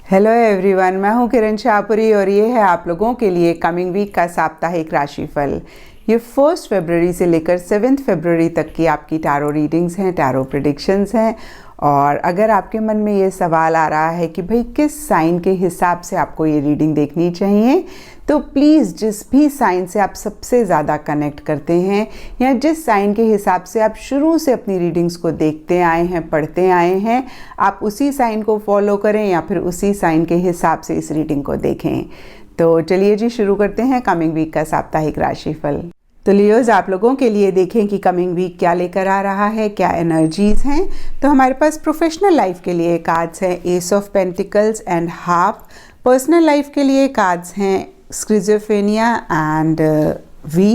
Hello everyone, मैं हूं किरण शाहपुरी और ये है आप लोगों के लिए कमिंग वीक का साप्ताहिक राशिफल। ये 1 फरवरी से लेकर 7 फरवरी तक की आपकी टैरो रीडिंग्स हैं, टैरो प्रेडिक्शंस हैं। और अगर आपके मन में ये सवाल आ रहा है कि भाई किस साइन के हिसाब से आपको ये रीडिंग देखनी चाहिए, तो प्लीज़ जिस भी साइन से आप सबसे ज़्यादा कनेक्ट करते हैं या जिस साइन के हिसाब से आप शुरू से अपनी रीडिंग्स को देखते आए हैं, पढ़ते आए हैं, आप उसी साइन को फॉलो करें या फिर उसी साइन के हिसाब से इस रीडिंग को देखें। तो चलिए जी शुरू करते हैं कमिंग वीक का साप्ताहिक राशिफल। तो लियोज, आप लोगों के लिए देखें कि कमिंग वीक क्या लेकर आ रहा है, क्या एनर्जीज़ हैं। तो हमारे पास प्रोफेशनल लाइफ के लिए कार्ड्स हैं ace of pentacles and half. Personal life के लिए कार्ड्स हैं schizophrenia and V.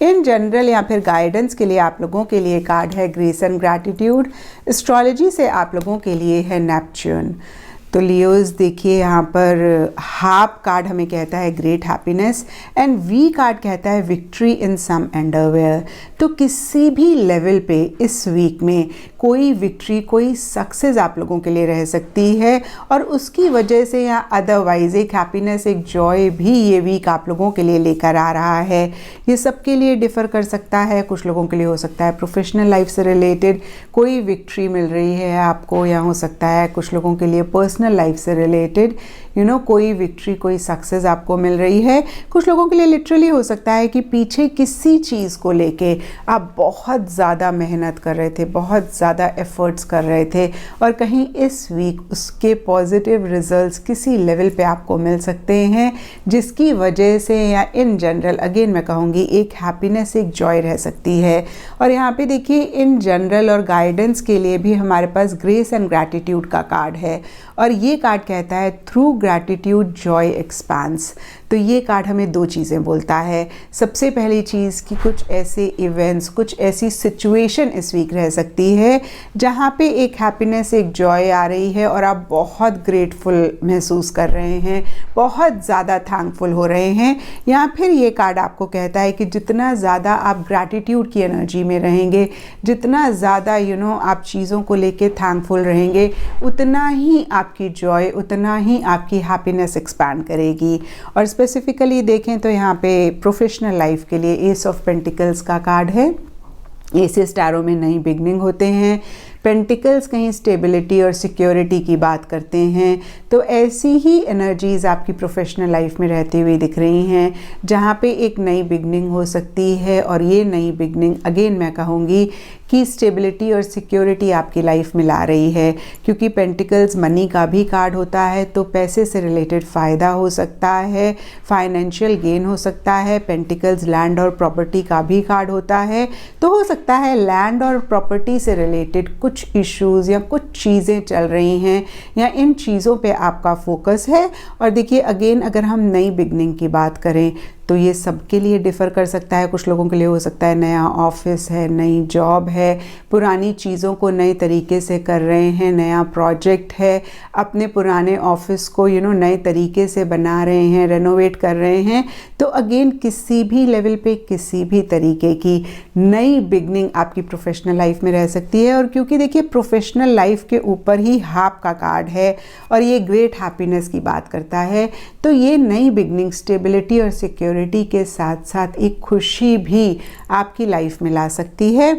In general या फिर गाइडेंस के लिए आप लोगों के लिए कार्ड है ग्रेस एंड ग्रैटिट्यूड। एस्ट्रोलॉजी से आप लोगों के लिए है नेपच्यून। तो लियोज देखिए, यहाँ पर हाफ कार्ड हमें कहता है great happiness and V card कहता है विक्ट्री इन सम एंडरवेयर। तो किसी भी लेवल पे इस वीक में कोई विक्ट्री, कोई सक्सेस आप लोगों के लिए रह सकती है और उसकी वजह से या अदरवाइज एक हैप्पीनेस, एक जॉय भी ये वीक आप लोगों के लिए लेकर आ रहा है। ये सबके लिए डिफ़र कर सकता है। कुछ लोगों के लिए हो सकता है प्रोफेशनल लाइफ से रिलेटेड कोई विक्ट्री मिल रही है आपको, या हो सकता है कुछ लोगों के लिए पर्सनल लाइफ से रिलेटेड कोई विक्ट्री, कोई सक्सेस आपको मिल रही है। कुछ लोगों के लिए लिटरली हो सकता है कि पीछे किसी चीज़ को लेके आप बहुत ज़्यादा मेहनत कर रहे थे, बहुत ज़्यादा एफर्ट्स कर रहे थे और कहीं इस वीक उसके पॉजिटिव रिजल्ट्स किसी लेवल पे आपको मिल सकते हैं, जिसकी वजह से या इन जनरल अगेन मैं कहूँगी एक हैप्पीनेस, एक जॉय रह सकती है। और यहाँ पे देखिए इन जनरल और गाइडेंस के लिए भी हमारे पास ग्रेस एंड ग्रैटिट्यूड का कार्ड है और ये कार्ड कहता है थ्रू ग्रैटिट्यूड जॉय एक्सपांस। तो ये कार्ड हमें दो चीज़ें बोलता है। सबसे पहली चीज़ कि कुछ ऐसे इवेंट्स, कुछ ऐसी सिचुएशन इस वीक रह सकती है जहाँ पे एक हैप्पीनेस, एक जॉय आ रही है और आप बहुत ग्रेटफुल महसूस कर रहे हैं, बहुत ज़्यादा थैंकफुल हो रहे हैं। या फिर ये कार्ड आपको कहता है कि जितना ज़्यादा आप ग्रैटिट्यूड की एनर्जी में रहेंगे, जितना ज़्यादा आप चीज़ों को लेके थैंकफुल रहेंगे, उतना ही आपकी जॉय, उतना ही आपकी हैप्पीनेस एक्सपैंड करेगी। और स्पेसिफिकली देखें तो यहाँ पे प्रोफेशनल लाइफ के लिए एस ऑफ पेंटिकल्स का कार्ड है। एसेस टैरो में नई बिगनिंग होते हैं। पेंटिकल्स कहीं स्टेबिलिटी और सिक्योरिटी की बात करते हैं। तो ऐसी ही एनर्जीज़ आपकी प्रोफेशनल लाइफ में रहती हुई दिख रही हैं जहाँ पे एक नई बिगनिंग हो सकती है। और ये नई बिगनिंग अगेन मैं कहूँगी कि स्टेबिलिटी और सिक्योरिटी आपकी लाइफ में ला रही है, क्योंकि पेंटिकल्स मनी का भी कार्ड होता है। तो पैसे से रिलेटेड फ़ायदा हो सकता है, फाइनेंशियल गेन हो सकता है। पेंटिकल्स लैंड और प्रॉपर्टी का भी कार्ड होता है। तो हो सकता है लैंड और प्रॉपर्टी से रिलेटेड कुछ इश्यूज़ या कुछ चीज़ें चल रही हैं या इन चीज़ों पे आपका फोकस है। और देखिए अगेन अगर हम नई बिगनिंग की बात करें तो ये सबके लिए डिफ़र कर सकता है। कुछ लोगों के लिए हो सकता है नया ऑफिस है, नई जॉब है, पुरानी चीज़ों को नए तरीके से कर रहे हैं, नया प्रोजेक्ट है, अपने पुराने ऑफिस को नए तरीके से बना रहे हैं, रेनोवेट कर रहे हैं। तो अगेन किसी भी लेवल पे किसी भी तरीके की नई बिगनिंग आपकी प्रोफेशनल लाइफ में रह सकती है। और क्योंकि देखिए प्रोफेशनल लाइफ के ऊपर ही हाफ का कार्ड है और ये ग्रेट हैप्पीनेस की बात करता है, तो ये नई बिगनिंग स्टेबिलिटी और सिक्योरिटी के साथ साथ एक खुशी भी आपकी लाइफ में ला सकती है।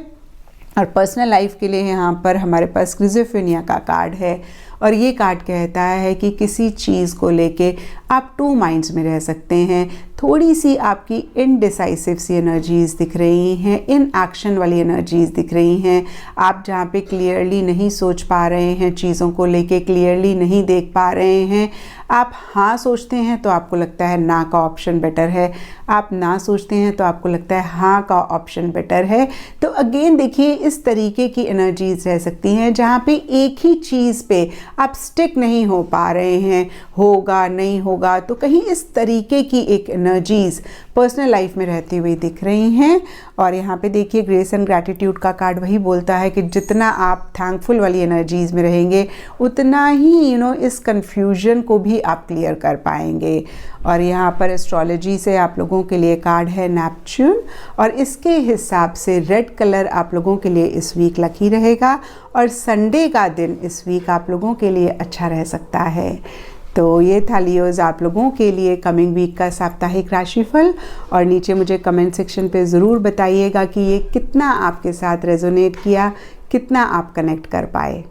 और पर्सनल लाइफ के लिए यहाँ पर हमारे पास स्किज़ोफ्रेनिया का कार्ड है और ये कार्ड कहता है कि किसी चीज़ को लेके आप टू माइंड्स में रह सकते हैं। थोड़ी सी आपकी इनडिसाइसिव सी एनर्जीज़ दिख रही हैं, इन एक्शन वाली एनर्जीज़ दिख रही हैं। आप जहाँ पे क्लियरली नहीं सोच पा रहे हैं, चीज़ों को लेके क्लियरली नहीं देख पा रहे हैं। आप हाँ सोचते हैं तो आपको लगता है ना का ऑप्शन बेटर है, आप ना सोचते हैं तो आपको लगता है हाँ का ऑप्शन बेटर है। तो अगेन देखिए इस तरीके की एनर्जीज़ रह सकती हैं जहाँ पे एक ही चीज़ पे आप स्टिक नहीं हो पा रहे हैं, होगा नहीं होगा। तो कहीं इस तरीके की एक एनर्जीज़ पर्सनल लाइफ में रहती हुई दिख रही हैं। और यहाँ पे देखिए ग्रेस एंड ग्रैटिट्यूड का कार्ड वही बोलता है कि जितना आप थैंकफुल वाली एनर्जीज़ में रहेंगे उतना ही इस कन्फ्यूजन को भी आप क्लियर कर पाएंगे। और यहाँ पर एस्ट्रोलॉजी से आप लोगों के लिए कार्ड है नेपच्यून और इसके हिसाब से रेड कलर आप लोगों के लिए इस वीक लकी रहेगा और संडे का दिन इस वीक आप लोगों के लिए अच्छा रह सकता है। तो ये था लियोज़ आप लोगों के लिए कमिंग वीक का साप्ताहिक राशिफल। और नीचे मुझे कमेंट सेक्शन पे ज़रूर बताइएगा कि ये कितना आपके साथ रेजोनेट किया, कितना आप कनेक्ट कर पाए।